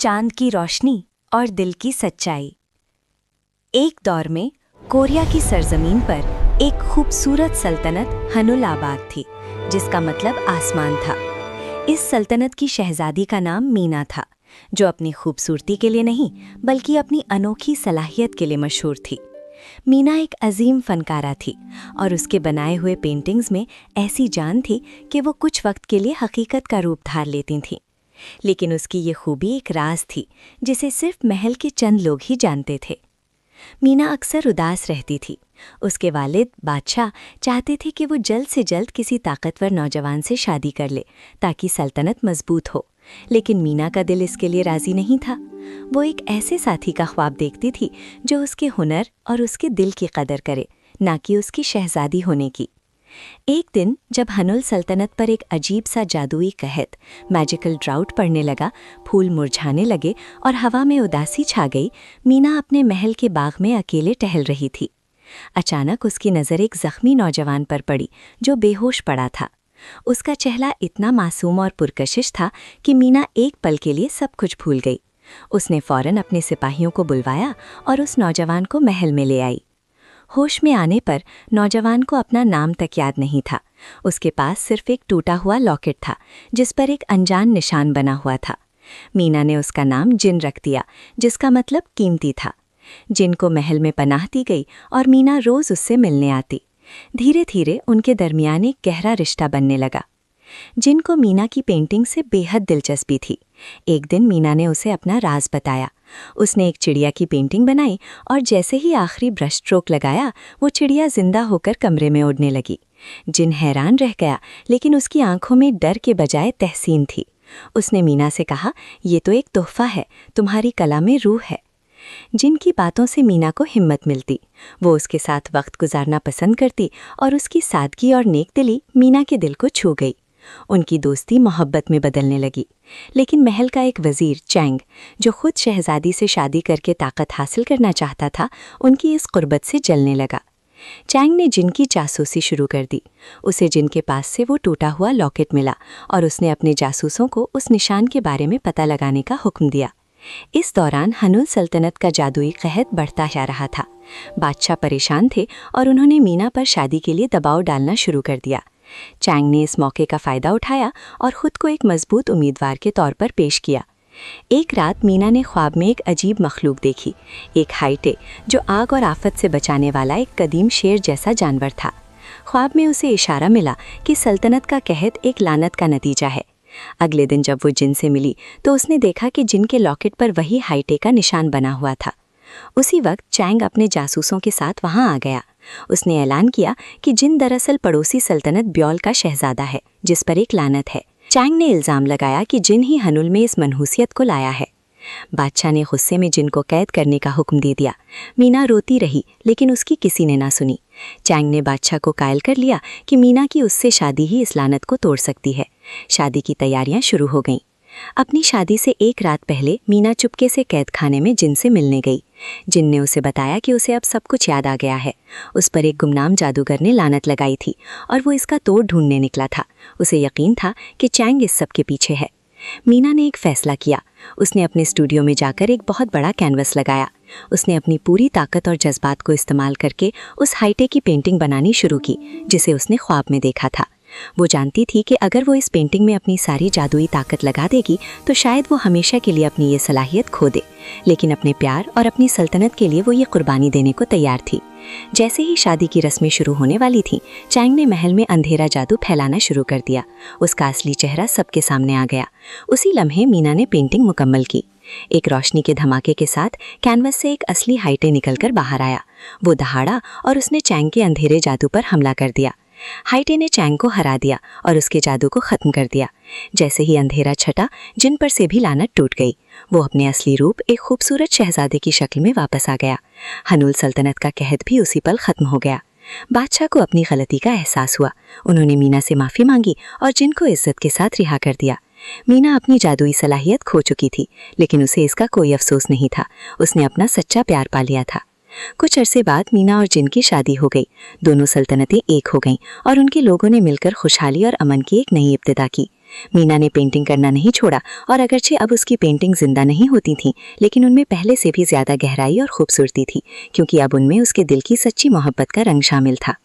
चांद की रोशनी और दिल की सच्चाई। एक दौर में कोरिया की सरजमीन पर एक खूबसूरत सल्तनत हनुल आबाद थी, जिसका मतलब आसमान था। इस सल्तनत की शहजादी का नाम मीना था, जो अपनी खूबसूरती के लिए नहीं बल्कि अपनी अनोखी सलाहियत के लिए मशहूर थी। मीना एक अजीम फनकारा थी और उसके बनाए हुए पेंटिंग्स में ऐसी जान थी कि वो कुछ वक्त के लिए हकीकत का रूप धार लेती थीं। लेकिन उसकी ये खूबी एक राज थी जिसे सिर्फ महल के चंद लोग ही जानते थे। मीना अक्सर उदास रहती थी। उसके वालिद बादशाह चाहते थे कि वो जल्द से जल्द किसी ताकतवर नौजवान से शादी कर ले ताकि सल्तनत मजबूत हो, लेकिन मीना का दिल इसके लिए राजी नहीं था। वो एक ऐसे साथी का ख्वाब देखती थी जो उसके हुनर और उसके दिल की कदर करे, ना कि उसकी शहजादी होने की। एक दिन जब हनुल सल्तनत पर एक अजीब सा जादुई कहत मैजिकल ड्राउट पड़ने लगा, फूल मुरझाने लगे और हवा में उदासी छा गई, मीना अपने महल के बाग में अकेले टहल रही थी। अचानक उसकी नज़र एक जख्मी नौजवान पर पड़ी जो बेहोश पड़ा था। उसका चेहरा इतना मासूम और पुरकशिश था कि मीना एक पल के लिए सब कुछ भूल गई। उसने फौरन अपने सिपाहियों को बुलवाया और उस नौजवान को महल में ले आई। होश में आने पर नौजवान को अपना नाम तक याद नहीं था। उसके पास सिर्फ एक टूटा हुआ लॉकेट था जिस पर एक अनजान निशान बना हुआ था। मीना ने उसका नाम जिन रख दिया, जिसका मतलब कीमती था। जिन को महल में पनाह दी गई और मीना रोज उससे मिलने आती। धीरे धीरे उनके दरमियान एक गहरा रिश्ता बनने लगा। जिन को मीना की पेंटिंग से बेहद दिलचस्पी थी। एक दिन मीना ने उसे अपना राज बताया। उसने एक चिड़िया की पेंटिंग बनाई और जैसे ही आखिरी ब्रश स्ट्रोक लगाया, वो चिड़िया जिंदा होकर कमरे में उड़ने लगी। जिन हैरान रह गया, लेकिन उसकी आंखों में डर के बजाय तहसीन थी। उसने मीना से कहा, ये तो एक तोहफा है, तुम्हारी कला में रूह है। जिन की बातों से मीना को हिम्मत मिलती। वो उसके साथ वक्त गुजारना पसंद करती और उसकी सादगी और नेकदिली मीना के दिल को छू गई। उनकी दोस्ती मोहब्बत में बदलने लगी। लेकिन महल का एक वजीर चैंग, जो खुद शहजादी से शादी करके ताकत हासिल करना चाहता था, उनकी इस कुर्बत से जलने लगा। चैंग ने जिन की जासूसी शुरू कर दी। उसे जिन के पास से वो टूटा हुआ लॉकेट मिला और उसने अपने जासूसों को उस निशान के बारे में पता लगाने का हुक्म दिया। इस दौरान हनुल सल्तनत का जादुई कहत बढ़ता जा रहा था। बादशाह परेशान थे और उन्होंने मीना पर शादी के लिए दबाव डालना शुरू कर दिया। चैंग ने इस मौके का फ़ायदा उठाया और ख़ुद को एक मजबूत उम्मीदवार के तौर पर पेश किया। एक रात मीना ने ख्वाब में एक अजीब मखलूक देखी, एक हाइटे जो आग और आफत से बचाने वाला एक कदीम शेर जैसा जानवर था। ख्वाब में उसे इशारा मिला कि सल्तनत का कहत एक लानत का नतीजा है। अगले दिन जब वो जिन से मिली तो उसने देखा कि जिन के लॉकेट पर वही हाइटे का निशान बना हुआ था। उसी वक्त चैंग अपने जासूसों के साथ वहां आ गया। उसने ऐलान किया कि जिन दरअसल पड़ोसी सल्तनत ब्योल का शहजादा है, जिस पर एक लानत है। चैंग ने इल्ज़ाम लगाया कि जिन ही हनुल में इस मनहूसियत को लाया है। बादशाह ने गुस्से में जिन को कैद करने का हुक्म दे दिया। मीना रोती रही, लेकिन उसकी किसी ने ना सुनी। चैंग ने बादशाह को कायल कर लिया कि मीना की उससे शादी ही इस लानत को तोड़ सकती है। शादी की तैयारियां शुरू हो गईं। अपनी शादी से एक रात पहले मीना चुपके से कैद खाने में जिन से मिलने गई। जिन ने उसे बताया कि उसे अब सब कुछ याद आ गया है। उस पर एक गुमनाम जादूगर ने लानत लगाई थी और वो इसका तोड़ ढूंढने निकला था। उसे यकीन था कि चैंग इस सब के पीछे है। मीना ने एक फैसला किया। उसने अपने स्टूडियो में जाकर एक बहुत बड़ा कैनवस लगाया। उसने अपनी पूरी ताकत और जज्बात को इस्तेमाल करके उस हाइटे की पेंटिंग बनानी शुरू की, जिसे उसने ख्वाब में देखा था। वो जानती थी कि अगर वो इस पेंटिंग में अपनी सारी जादुई ताकत लगा देगी तो शायद वो हमेशा के लिए अपनी ये सलाहियत खो दे, लेकिन अपने प्यार और अपनी सल्तनत के लिए वो ये कुर्बानी देने को तैयार थी। जैसे ही शादी की रस्में शुरू होने वाली थीं, चैंग ने महल में अंधेरा जादू फैलाना शुरू कर दिया। उसका असली चेहरा सबके सामने आ गया। उसी लम्हे मीना ने पेंटिंग मुकम्मल की। एक रोशनी के धमाके के साथ कैनवस से एक असली हाइटे निकलकर बाहर आया। वो दहाड़ा और उसने चैंग के अंधेरे जादू पर हमला कर दिया। हाइटे ने चैंग को हरा दिया और उसके जादू को ख़त्म कर दिया। जैसे ही अंधेरा छटा, जिन पर से भी लानत टूट गई। वो अपने असली रूप एक खूबसूरत शहजादे की शक्ल में वापस आ गया। हनुल सल्तनत का कहत भी उसी पल ख़त्म हो गया। बादशाह को अपनी गलती का एहसास हुआ। उन्होंने मीना से माफ़ी मांगी और जिन को इज्जत के साथ रिहा कर दिया। मीना अपनी जादुई सलाहियत खो चुकी थी, लेकिन उसे इसका कोई अफसोस नहीं था। उसने अपना सच्चा प्यार पा लिया था। कुछ अरसे बाद मीना और जिन की शादी हो गई। दोनों सल्तनतें एक हो गईं और उनके लोगों ने मिलकर खुशहाली और अमन की एक नई इब्तिदा की। मीना ने पेंटिंग करना नहीं छोड़ा और अगरचे अब उसकी पेंटिंग जिंदा नहीं होती थी, लेकिन उनमें पहले से भी ज्यादा गहराई और खूबसूरती थी, क्योंकि अब उनमें उसके दिल की सच्ची मोहब्बत का रंग शामिल था।